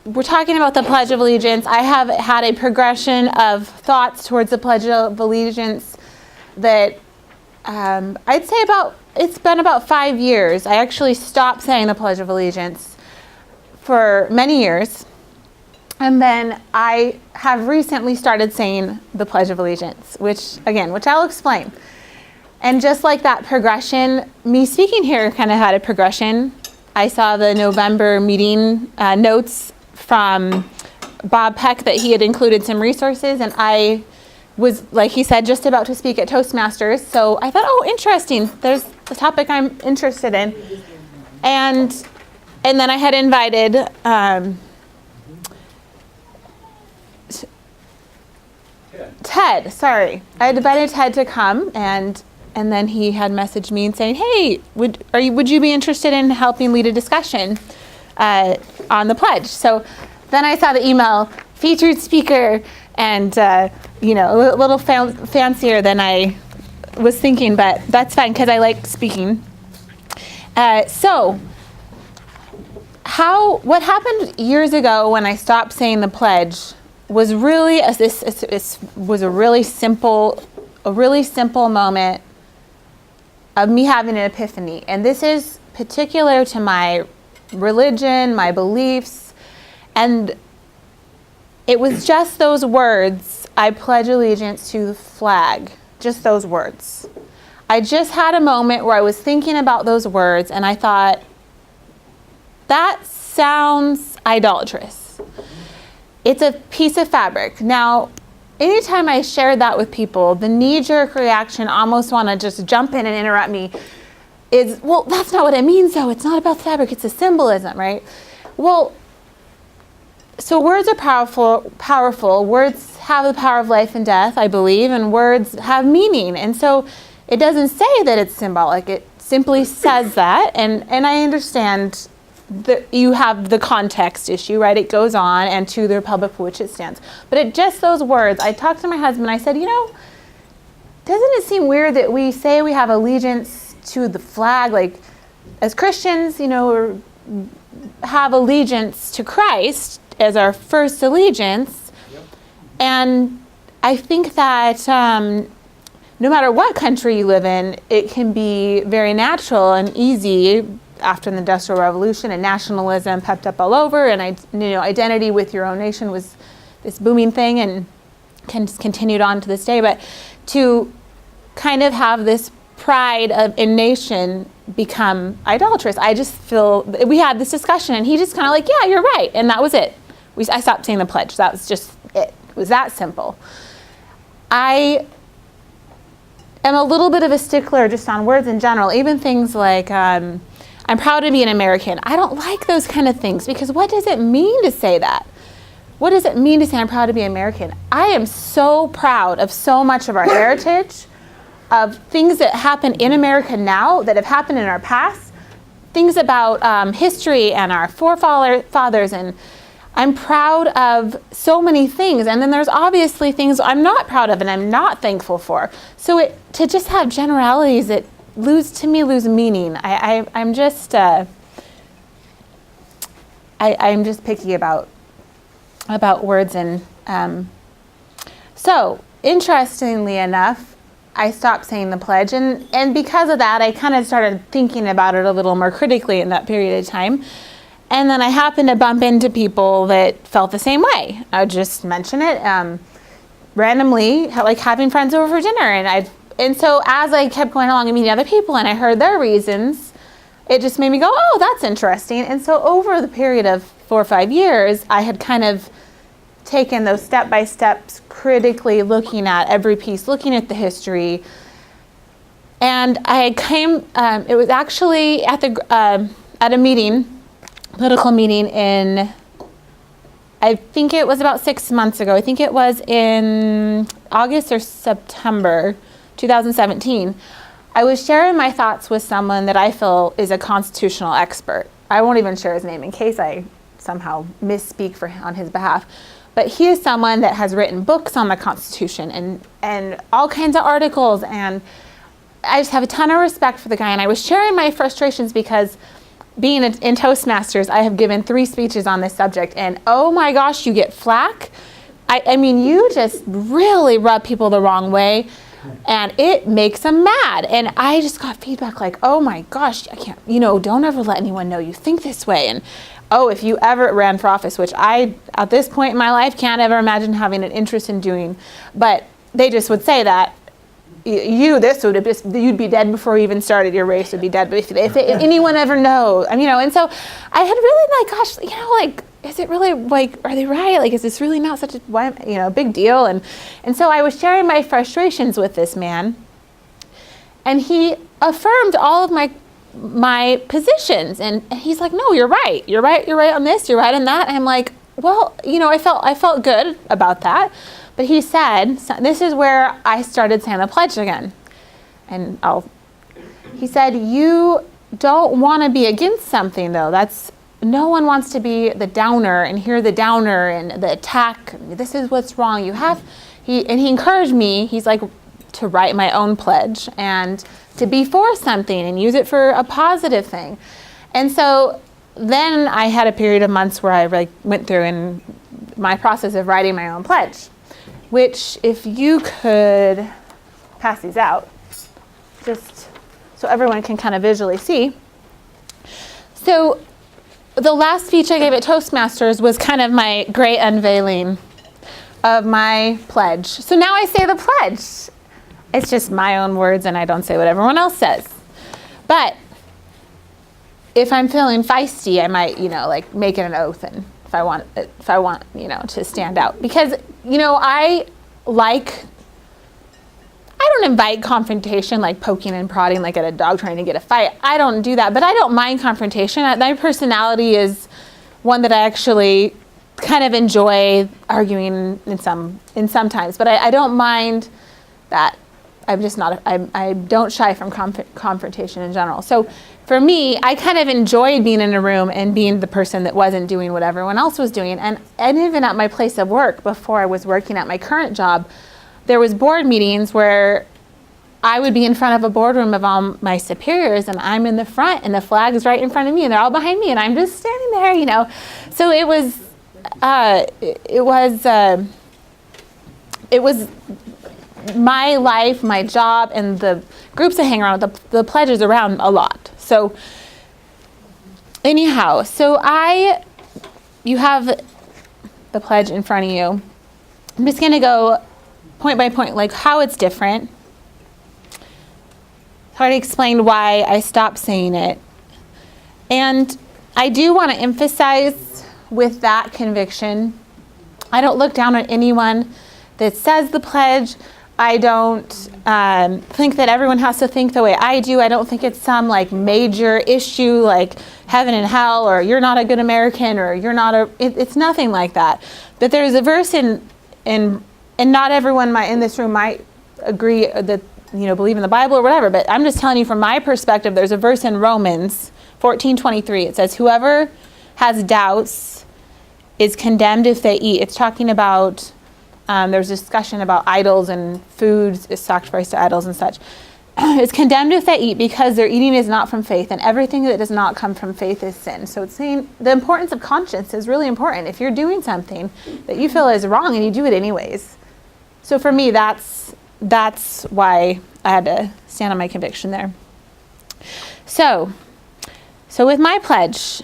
we're talking about the Pledge of Allegiance. I have had a progression of thoughts towards the Pledge of Allegiance that I'd say it's been about 5 years. I actually stopped saying the Pledge of Allegiance for many years. And then I have recently started saying the Pledge of Allegiance, which I'll explain. And just like that progression, me speaking here kind of had a progression. I saw the November meeting notes from Bob Peck that he had included some resources, and I was, like he said, just about to speak at Toastmasters. So I thought, oh, interesting. There's a topic I'm interested in. And then I had invited Ted. Sorry. I had invited Ted to come, and then he had messaged me and saying, hey, would you be interested in helping lead a discussion on the pledge? So then I saw the email, featured speaker, and a little fancier than I was thinking, but that's fine because I like speaking. So what happened years ago when I stopped saying the pledge was really a really simple moment of me having an epiphany. And this is particular to my religion, my beliefs, and it was just those words, I pledge allegiance to the flag, just those words. I just had a moment where I was thinking about those words and I thought, that sounds idolatrous. It's a piece of fabric. Now, anytime I shared that with people, the knee-jerk reaction, almost want to just jump in and interrupt me, is, well, that's not what it means, though. It's not about the fabric. It's a symbolism, right? Well, so words are powerful. Words have the power of life and death, I believe, and words have meaning. And so it doesn't say that it's symbolic. It simply says that, and I understand that you have the context issue, right? It goes on, and to the republic for which it stands. But just those words, I talked to my husband, I said, doesn't it seem weird that we say we have allegiance to the flag, like as Christians, have allegiance to Christ as our first allegiance. Yep. And I think that no matter what country you live in, it can be very natural and easy after the Industrial Revolution, and nationalism pepped up all over, and identity with your own nation was this booming thing and continued on to this day. But to kind of have this pride in nation become idolatrous, I just feel we had this discussion, and he just kind of like, yeah, you're right, and that was it. I stopped saying the pledge. That was just it. It was that simple. I am a little bit of a stickler just on words in general, even things like I'm proud to be an American. I don't like those kind of things, because what does it mean to say that? What does it mean to say I'm proud to be American? I am so proud of so much of our heritage, of things that happen in America now that have happened in our past, things about history and our forefathers, and I'm proud of so many things. And then there's obviously things I'm not proud of and I'm not thankful for. So to just have generalities that lose meaning. I'm just picky about words, and so interestingly enough, I stopped saying the pledge, and because of that, I kind of started thinking about it a little more critically in that period of time. And then I happened to bump into people that felt the same way. I would just mention it randomly, like having friends over for dinner, and so as I kept going along and meeting other people and I heard their reasons, it just made me go, oh, that's interesting. And so over the period of 4 or 5 years, I had kind of taken those step-by-steps, critically looking at every piece, looking at the history. And I came, it was actually at a meeting, political meeting in, I think it was about 6 months ago. I think it was in August or September 2017. I was sharing my thoughts with someone that I feel is a constitutional expert. I won't even share his name in case I somehow misspeak on his behalf. But he is someone that has written books on the Constitution and all kinds of articles, and I just have a ton of respect for the guy. And I was sharing my frustrations because being in Toastmasters, I have given 3 speeches on this subject, and oh my gosh, you get flack. I mean, you just really rub people the wrong way, and it makes them mad. And I just got feedback like, oh my gosh, I can't, don't ever let anyone know you think this way. And oh, if you ever ran for office, which I, at this point in my life, can't ever imagine having an interest in doing, but they just would say that, you'd be dead before you even started. Your race would be dead. But if anyone ever knows, and so I had really gosh, is it really are they right? Like, is this really not such a big deal? And so I was sharing my frustrations with this man, and he affirmed all of my positions, and he's like, no, you're right on this, you're right on that. And I'm like, well, I felt good about that. But he said, so this is where I started saying the pledge again. And he said, you don't want to be against something, though. No one wants to be the downer and hear the downer and the attack. This is what's wrong. He encouraged me, he's like, to write my own pledge and to be for something and use it for a positive thing. And so then I had a period of months where I went through in my process of writing my own pledge, which, if you could pass these out, just so everyone can kind of visually see. So the last speech I gave at Toastmasters was kind of my great unveiling of my pledge. So now I say the pledge. It's just my own words, and I don't say what everyone else says. But if I'm feeling feisty, I might, make it an oath, and if I want, to stand out. Because, I don't invite confrontation, like poking and prodding, like at a dog trying to get a fight. I don't do that, but I don't mind confrontation. My personality is one that I actually kind of enjoy arguing in sometimes, but I don't mind that. I'm just not, I don't shy from confrontation in general. So for me, I kind of enjoyed being in a room and being the person that wasn't doing what everyone else was doing. And even at my place of work, before I was working at my current job, there was board meetings where I would be in front of a boardroom of all my superiors, and I'm in the front, and the flag is right in front of me, and they're all behind me, and I'm just standing there, So it was my life, my job, and the groups I hang around with, the pledge is around a lot. So anyhow, you have the pledge in front of you. I'm just going to go point by point, like how it's different. I already explained why I stopped saying it. And I do want to emphasize with that conviction, I don't look down on anyone that says the pledge. I don't think that everyone has to think the way I do. I don't think it's some major issue like heaven and hell, or you're not a good American, or you're not it's nothing like that. But there's a verse and not everyone in this room might agree that, believe in the Bible or whatever, but I'm just telling you from my perspective, there's a verse in Romans 14:23. It says, whoever has doubts is condemned if they eat. It's talking about, there's discussion about idols and foods is sacrificed to idols and such. It's condemned if they eat because their eating is not from faith, and everything that does not come from faith is sin. So it's saying the importance of conscience is really important. If you're doing something that you feel is wrong and you do it anyways. So for me, that's why I had to stand on my conviction there. So with my pledge,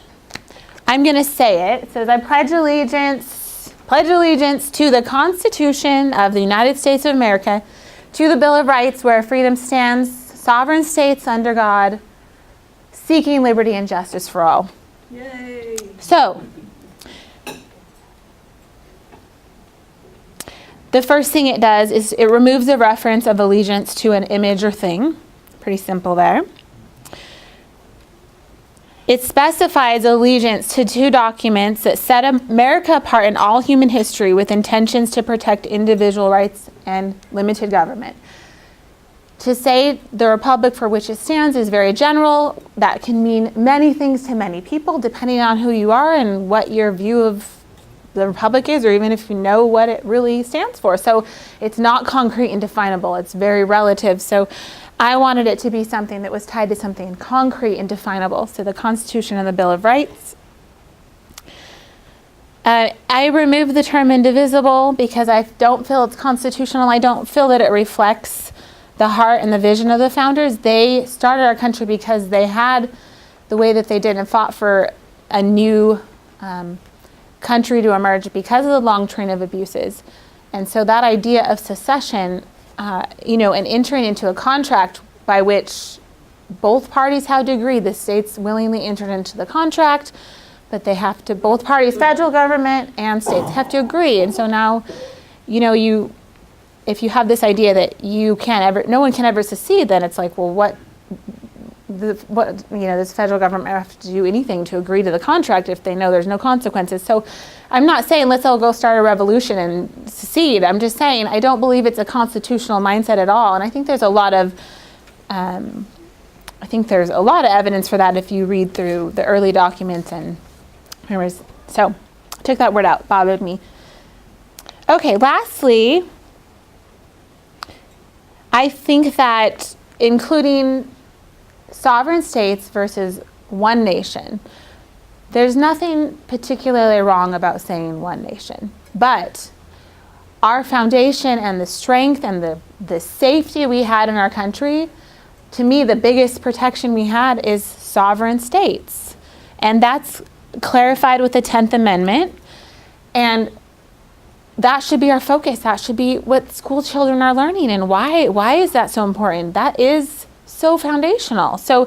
I'm going to say it. It says, I pledge allegiance to the Constitution of the United States of America, to the Bill of Rights, where freedom stands, sovereign states under God, seeking liberty and justice for all. Yay! So, the first thing it does is it removes the reference of allegiance to an image or thing. Pretty simple there. It specifies allegiance to 2 documents that set America apart in all human history with intentions to protect individual rights and limited government. To say the republic for which it stands is very general. That can mean many things to many people, depending on who you are and what your view of the republic is, or even if you know what it really stands for. So it's not concrete and definable. It's very relative. So I wanted it to be something that was tied to something concrete and definable, so the Constitution and the Bill of Rights. I removed the term indivisible because I don't feel it's constitutional. I don't feel that it reflects the heart and the vision of the founders. They started our country because they had the way that they did and fought for a new country to emerge because of the long train of abuses. And so that idea of secession, and entering into a contract by which both parties had to agree, the states willingly entered into the contract, but they have to, both parties, federal government and states, have to agree. And so now, if you have this idea that no one can ever secede, then it's like, well, does federal government have to do anything to agree to the contract if they know there's no consequences? So I'm not saying let's all go start a revolution and secede. I'm just saying I don't believe it's a constitutional mindset at all. And I think there's a lot of evidence for that if you read through the early documents and so took that word out, bothered me. Okay, lastly, I think that including sovereign states versus one nation, there's nothing particularly wrong about saying one nation, but our foundation and the strength and the safety we had in our country, to me, the biggest protection we had is sovereign states. And that's clarified with the 10th Amendment. And that should be our focus. That should be what school children are learning. And why is that so important? That is so foundational. So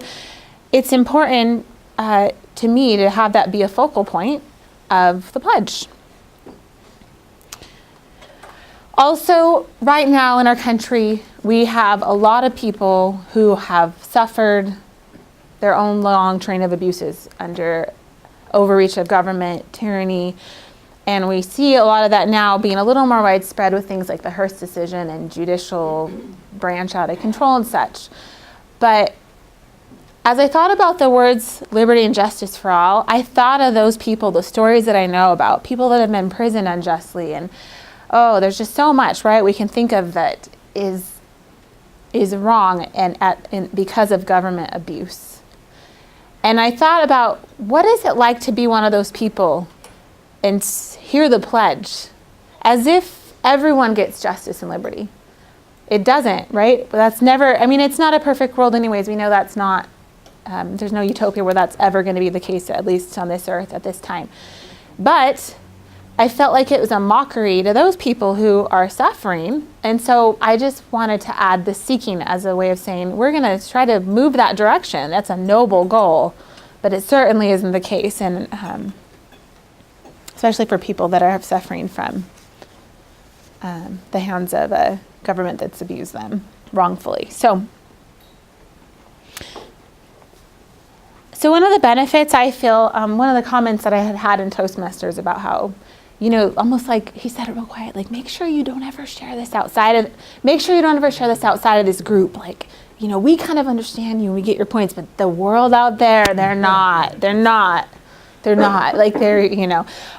it's important to me to have that be a focal point of the pledge. Also, right now in our country, we have a lot of people who have suffered their own long train of abuses under overreach of government, tyranny, and we see a lot of that now being a little more widespread with things like the Hearst decision and judicial branch out of control and such. But as I thought about the words liberty and justice for all, I thought of those people, the stories that I know about, people that have been imprisoned unjustly, and there's just so much, right, we can think of that is wrong and because of government abuse. And I thought about what is it like to be one of those people and hear the pledge as if everyone gets justice and liberty. It doesn't, right? But that's never, it's not a perfect world anyways. We know that's not, there's no utopia where that's ever going to be the case, at least on this earth at this time. But I felt like it was a mockery to those people who are suffering. And so I just wanted to add the seeking as a way of saying, we're going to try to move that direction. That's a noble goal, but it certainly isn't the case. And especially for people that are suffering from the hands of a government that's abused them wrongfully. So one of the benefits I feel, one of the comments that I had in Toastmasters about how, almost like he said it real quiet, like make sure you don't ever share this outside of this group. Like, we kind of understand you and we get your points, but the world out there, they're not like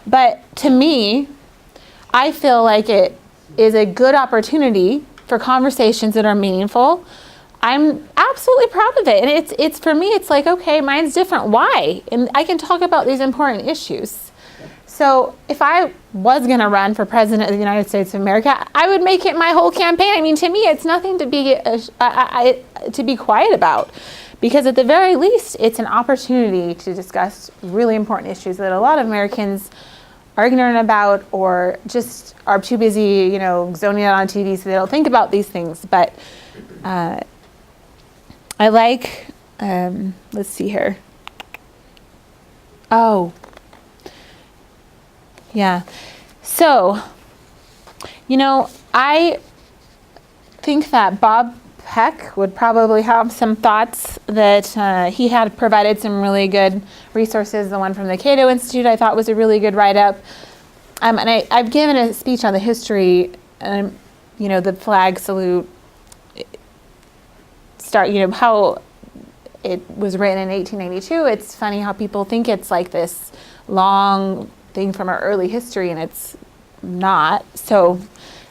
but to me, I feel like it is a good opportunity for conversations that are meaningful. I'm absolutely proud of it. And it's for me, it's like, okay, mine's different. Why? And I can talk about these important issues. So if I was going to run for president of the United States of America, I would make it my whole campaign. To me, it's nothing to be quiet about, because at the very least, it's an opportunity to discuss really important issues that a lot of Americans are ignorant about or just are too busy, zoning out on TV so they don't think about these things. But I like, let's see here. Yeah. So, I think that Bob Peck would probably have some thoughts that he had provided some really good resources. The one from the Cato Institute I thought was a really good write-up. And I've given a speech on the history, the flag salute, how it was written in 1892. It's funny how people think it's like this long thing from our early history, and it's not. So,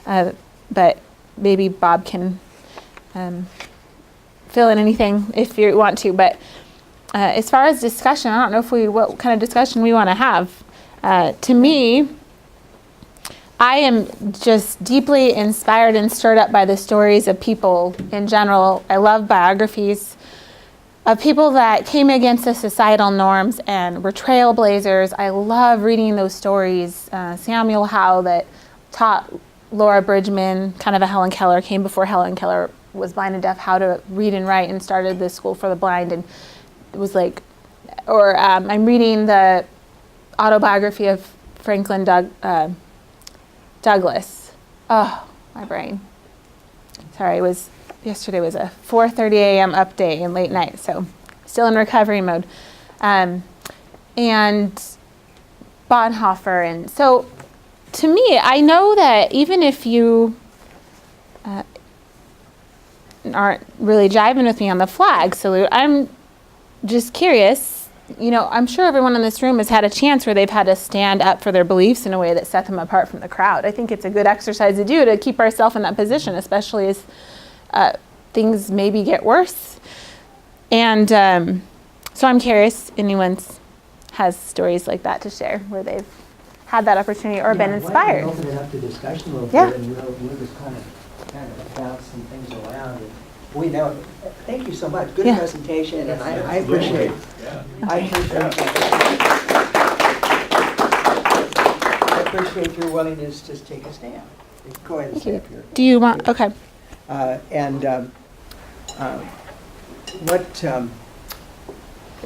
but maybe Bob can fill in anything if you want to. But as far as discussion, I don't know what kind of discussion we want to have. To me, I am just deeply inspired and stirred up by the stories of people in general. I love biographies of people that came against the societal norms and were trailblazers. I love reading those stories. Samuel Howe, that taught Laura Bridgman, kind of a Helen Keller, came before Helen Keller was blind and deaf, how to read and write, and started the School for the Blind. And it was like, or I'm reading the autobiography of Franklin Douglas. Oh, my brain. Sorry, yesterday was a 4:30 a.m. up day and late night, so still in recovery mode. And Bonhoeffer. And so to me, I know that even if you aren't really jiving with me on the flag salute, I'm just curious. I'm sure everyone in this room has had a chance where they've had to stand up for their beliefs in a way that set them apart from the crowd. I think it's a good exercise to do to keep ourselves in that position, especially as things maybe get worse. And so I'm curious, anyone has stories like that to share where they've had that opportunity or been inspired. Why don't we open it up to discussion a little bit, and we'll just kind of bounce some things around. And we know. Thank you so much. Good presentation, and I appreciate it. I appreciate your willingness to take a stand. Go ahead and stay up here. Do you want? Okay.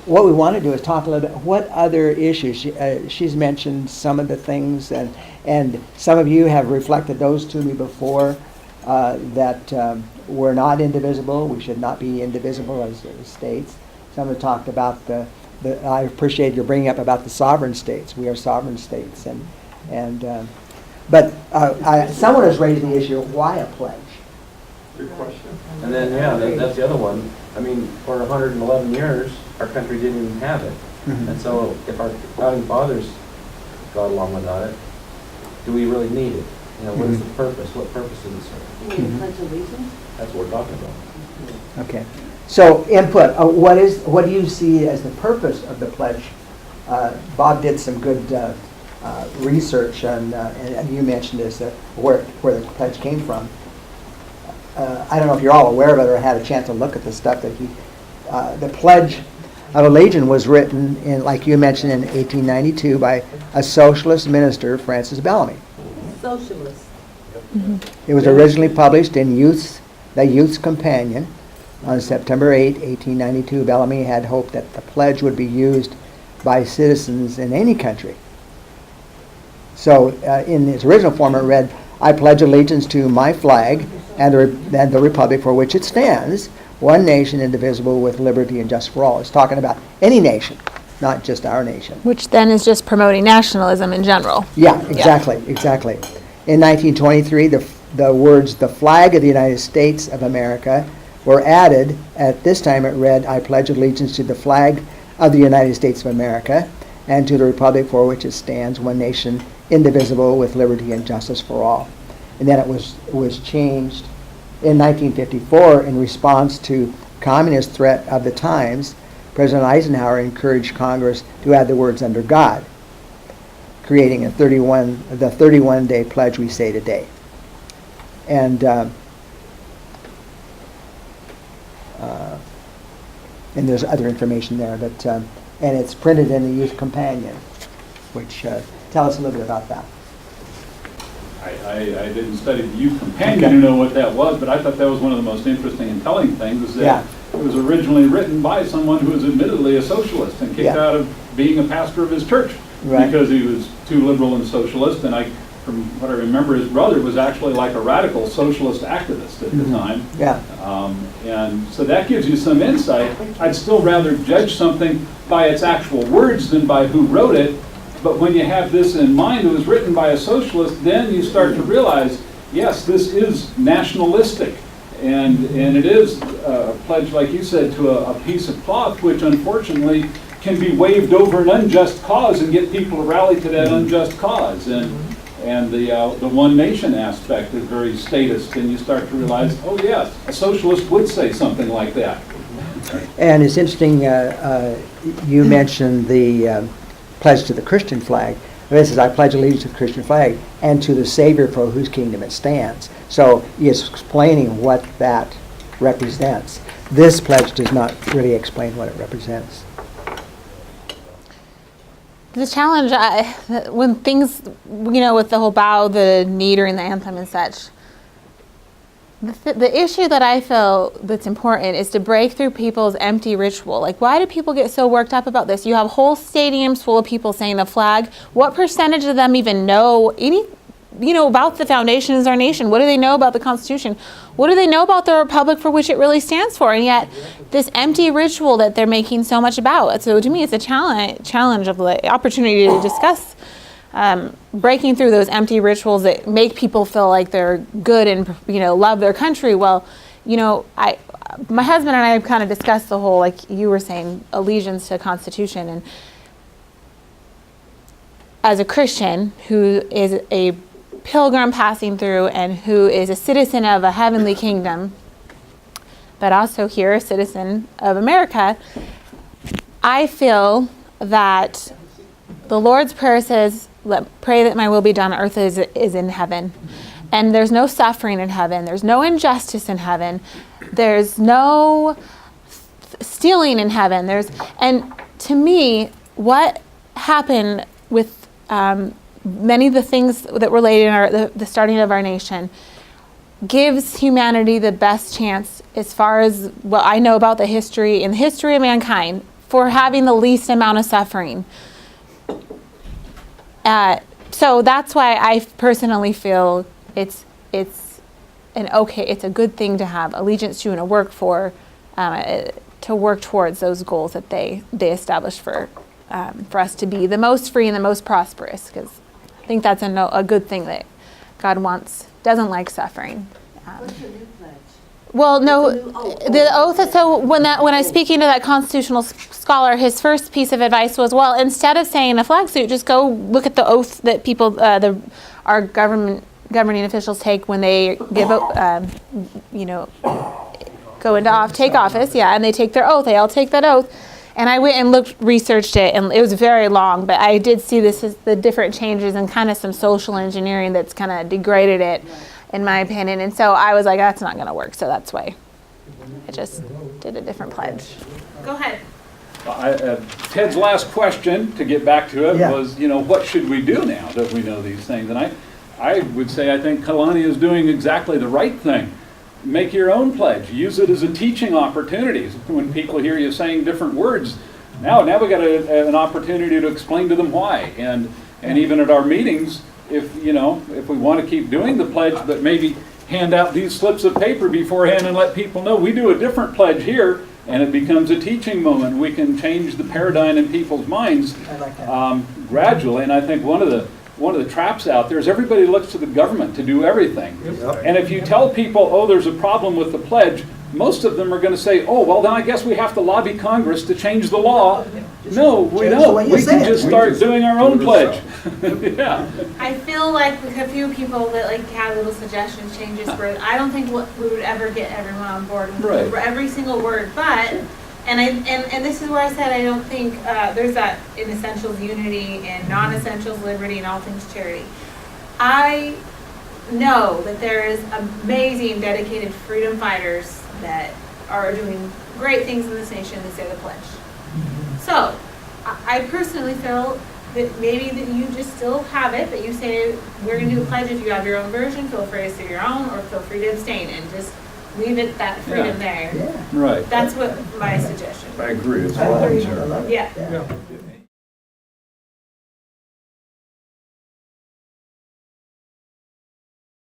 What we want to do is talk a little bit. What other issues? She's mentioned some of the things, and some of you have reflected those to me before. That we're not indivisible. We should not be indivisible as states. Some have talked about I appreciate your bringing up about the sovereign states. We are sovereign states, but someone has raised the issue of why a pledge. Good question. And then, that's the other one. I mean, for 111 years, our country didn't even have it. Mm-hmm. And so if our founding fathers got along without it, do we really need it? What is the purpose? What purpose does it serve? Pledge allegiance? That's what we're talking about. Okay. So input. What do you see as the purpose of the pledge? Bob did some good research, and you mentioned this, where the pledge came from. I don't know if you're all aware of it or had a chance to look at the stuff that the Pledge of Allegiance was written in, like you mentioned, in 1892 by a socialist minister, Francis Bellamy. Socialist. Mm-hmm. It was originally published in the Youth's Companion on September 8, 1892. Bellamy had hoped that the pledge would be used by citizens in any country. So in its original form it read, "I pledge allegiance to my flag and the republic for which it stands, one nation indivisible with liberty and justice for all." It's talking about any nation, not just our nation. Which then is just promoting nationalism in general. Yeah, exactly. In 1923, the words, "the flag of the United States of America," were added. At this time it read, "I pledge allegiance to the flag of the United States of America and to the republic for which it stands, one nation indivisible with liberty and justice for all." And then it was changed in 1954 in response to communist threat of the times. President Eisenhower encouraged Congress to add the words "under God," creating the 31-day pledge we say today. And there's other information there, but and it's printed in the Youth Companion, which tell us a little bit about that. I didn't study the Youth Companion to know what that was, but I thought that was one of the most interesting and telling things, is that it was originally written by someone who was admittedly a socialist and kicked out of being a pastor of his church because he was too liberal and socialist. And from what I remember, his brother was actually like a radical socialist activist at the time. Yeah. And so that gives you some insight. I'd still rather judge something by its actual words than by who wrote it. But when you have this in mind, it was written by a socialist, then you start to realize, yes, this is nationalistic. And it is a pledge, like you said, to a piece of cloth, which unfortunately can be waved over an unjust cause and get people to rally to that unjust cause. And And the one nation aspect is very statist, and you start to realize, oh yes, a socialist would say something like that. And it's interesting, you mentioned the pledge to the Christian flag. This is, I pledge allegiance to the Christian flag and to the Savior for whose kingdom it stands. So it's explaining what that represents. This pledge does not really explain what it represents. The challenge, when things, with the whole bow, the knee during the anthem and such, the issue that I feel that's important is to break through people's empty ritual. Like, why do people get so worked up about this? You have whole stadiums full of people saying the flag. What percentage of them even know about the foundations of our nation? What do they know about the Constitution? What do they know about the republic for which it really stands for? And yet, this empty ritual that they're making so much about. So to me, it's a challenge of the opportunity to discuss breaking through those empty rituals that make people feel like they're good and love their country. Well, my husband and I have kind of discussed the whole, like you were saying, allegiance to the Constitution. And as a Christian who is a pilgrim passing through and who is a citizen of a heavenly kingdom, but also here a citizen of America, I feel that the Lord's Prayer says, pray that my will be done on earth as it is in heaven. And there's no suffering in heaven. There's no injustice in heaven. There's no stealing in heaven. And to me, what happened with many of the things that were laid in the starting of our nation gives humanity the best chance, as far as what I know about the history of mankind, for having the least amount of suffering. So that's why I personally feel it's a good thing to have allegiance to and to work towards those goals that they established for us to be the most free and the most prosperous, because I think that's a good thing that God doesn't like suffering. What's your new pledge? Well, no, It's a new oath. the oath. So when I was speaking to that constitutional scholar, his first piece of advice was, well, instead of saying a flag salute, just go look at the oath that people, our governing officials take when they give, go into take office, and they take their oath. They all take that oath. And I went and researched it, and it was very long, but I did see this as the different changes and kind of some social engineering that's kind of degraded it, in my opinion. And so I was like, that's not going to work. So that's why I just did a different pledge. Go ahead. Ted's last question, to get back to it, Yeah. was, what should we do now that we know these things? And I would say I think Kalani is doing exactly the right thing. Make your own pledge. Use it as a teaching opportunity. When people hear you saying different words, now we got an opportunity to explain to them why. And even at our meetings, if we want to keep doing the pledge, but maybe hand out these slips of paper beforehand and let people know we do a different pledge here, and it becomes a teaching moment. We can change the paradigm in people's minds I like that. gradually. And I think one of the traps out there is everybody looks to the government to do everything. And if you tell people, oh, there's a problem with the pledge, most of them are going to say, oh, well, then I guess we have to lobby Congress to change the law. No, we change the don't. way you We say can it. just start doing our own pledge. Yeah. I feel like with a few people that have little suggestions, changes, I don't think we would ever get everyone on board with Right. every single word, but and this is where I said I don't think there's that in essentials unity and non-essentials liberty and all things charity. I know that there is amazing dedicated freedom fighters that are doing great things in this nation that say the pledge. So I personally feel that maybe that you just still have it, but you say we're going to do a pledge. If you have your own version, feel free to say your own, or feel free to abstain and just leave it that freedom there. Yeah. Right. That's what my suggestion. I agree, it's I agree. I voluntary. love it. Yeah. Yeah.